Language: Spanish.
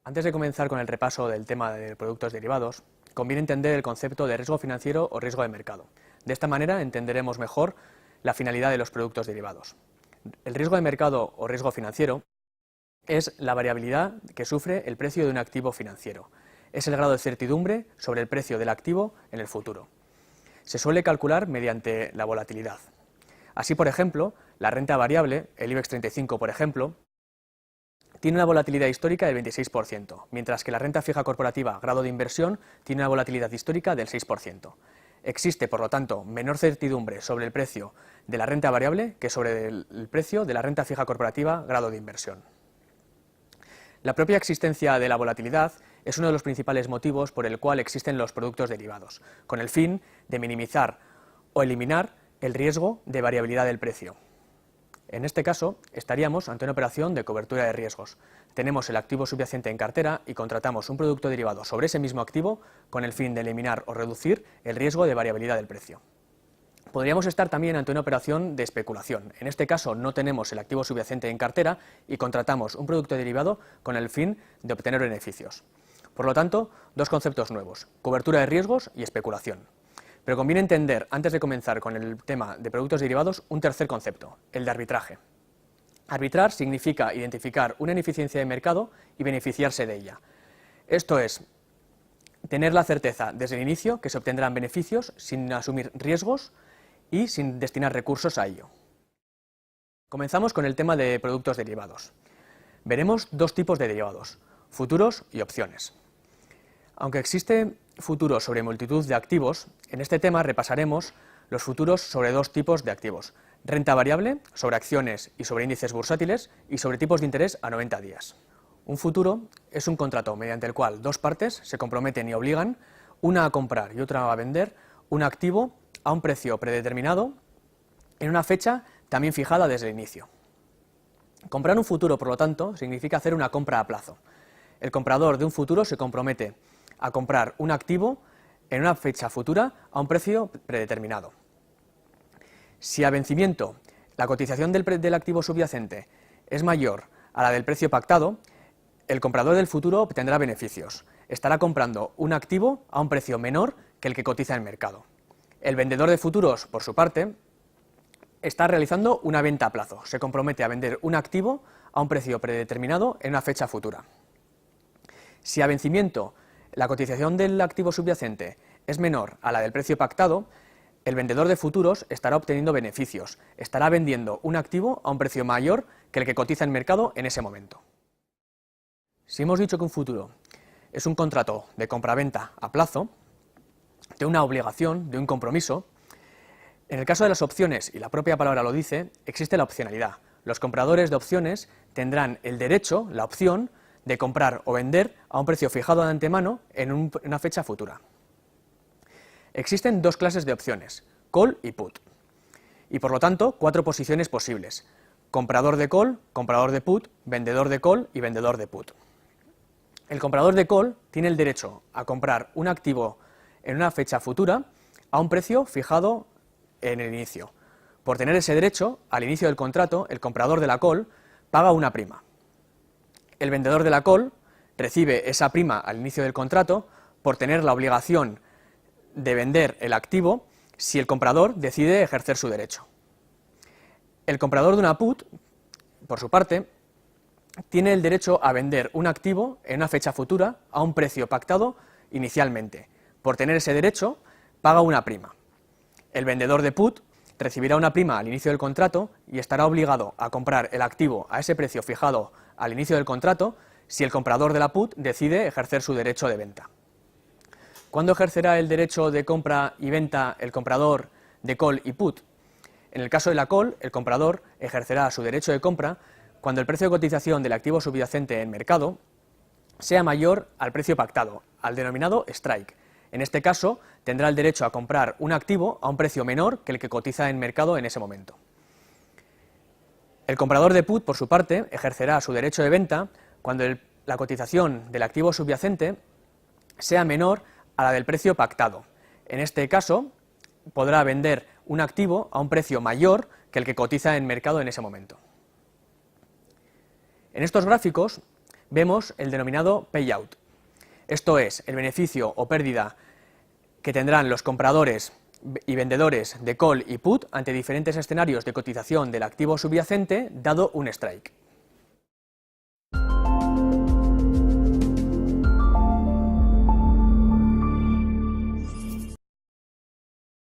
Antes de comenzar con el repaso del tema de productos derivados, conviene entender el concepto de riesgo financiero o riesgo de mercado. De esta manera entenderemos mejor la finalidad de los productos derivados. El riesgo de mercado o riesgo financiero es la variabilidad que sufre el precio de un activo financiero. Es el grado de certidumbre sobre el precio del activo en el futuro. Se suele calcular mediante la volatilidad. Así, por ejemplo, la renta variable, el IBEX 35, por ejemplo, tiene una volatilidad histórica del 26%, mientras que la renta fija corporativa grado de inversión tiene una volatilidad histórica del 6%. Existe, por lo tanto, menor certidumbre sobre el precio de la renta variable que sobre el precio de la renta fija corporativa grado de inversión. La propia existencia de la volatilidad es uno de los principales motivos por el cual existen los productos derivados, con el fin de minimizar o eliminar el riesgo de variabilidad del precio. En este caso, estaríamos ante una operación de cobertura de riesgos. Tenemos el activo subyacente en cartera y contratamos un producto derivado sobre ese mismo activo con el fin de eliminar o reducir el riesgo de variabilidad del precio. Podríamos estar también ante una operación de especulación. En este caso, no tenemos el activo subyacente en cartera y contratamos un producto derivado con el fin de obtener beneficios. Por lo tanto, dos conceptos nuevos: cobertura de riesgos y especulación. Pero conviene entender, antes de comenzar con el tema de productos derivados, un tercer concepto, el de arbitraje. Arbitrar significa identificar una ineficiencia de mercado y beneficiarse de ella. Esto es, tener la certeza desde el inicio que se obtendrán beneficios sin asumir riesgos y sin destinar recursos a ello. Comenzamos con el tema de productos derivados. Veremos dos tipos de derivados, futuros y opciones. Aunque existe futuros sobre multitud de activos, en este tema repasaremos los futuros sobre dos tipos de activos: renta variable, sobre acciones y sobre índices bursátiles, y sobre tipos de interés a 90 días. Un futuro es un contrato mediante el cual dos partes se comprometen y obligan, una a comprar y otra a vender, un activo a un precio predeterminado en una fecha también fijada desde el inicio. Comprar un futuro, por lo tanto, significa hacer una compra a plazo. El comprador de un futuro se compromete a comprar un activo en una fecha futura a un precio predeterminado. Si a vencimiento la cotización del activo subyacente es mayor a la del precio pactado, el comprador del futuro obtendrá beneficios. Estará comprando un activo a un precio menor que el que cotiza en el mercado. El vendedor de futuros, por su parte, está realizando una venta a plazo. Se compromete a vender un activo a un precio predeterminado en una fecha futura. Si a vencimiento la cotización del activo subyacente es menor a la del precio pactado, el vendedor de futuros estará obteniendo beneficios, estará vendiendo un activo a un precio mayor que el que cotiza en mercado en ese momento. Si hemos dicho que un futuro es un contrato de compraventa a plazo, de una obligación, de un compromiso, en el caso de las opciones, y la propia palabra lo dice, existe la opcionalidad. Los compradores de opciones tendrán el derecho, la opción, de comprar o vender a un precio fijado de antemano en una fecha futura. Existen dos clases de opciones, call y put, y por lo tanto 4 posiciones posibles: comprador de call, comprador de put, vendedor de call y vendedor de put. El comprador de call tiene el derecho a comprar un activo en una fecha futura a un precio fijado en el inicio. Por tener ese derecho, al inicio del contrato, el comprador de la call paga una prima. El vendedor de la call recibe esa prima al inicio del contrato por tener la obligación de vender el activo si el comprador decide ejercer su derecho. El comprador de una put, por su parte, tiene el derecho a vender un activo en una fecha futura a un precio pactado inicialmente. Por tener ese derecho, paga una prima. El vendedor de put recibirá una prima al inicio del contrato y estará obligado a comprar el activo a ese precio fijado al inicio del contrato si el comprador de la put decide ejercer su derecho de venta. ¿Cuándo ejercerá el derecho de compra y venta el comprador de call y put? En el caso de la call, el comprador ejercerá su derecho de compra cuando el precio de cotización del activo subyacente en mercado sea mayor al precio pactado, al denominado strike. En este caso, tendrá el derecho a comprar un activo a un precio menor que el que cotiza en mercado en ese momento. El comprador de put, por su parte, ejercerá su derecho de venta cuando la cotización del activo subyacente sea menor a la del precio pactado. En este caso, podrá vender un activo a un precio mayor que el que cotiza en mercado en ese momento. En estos gráficos vemos el denominado payout. Esto es, el beneficio o pérdida que tendrán los compradores y vendedores de call y put ante diferentes escenarios de cotización del activo subyacente dado un strike.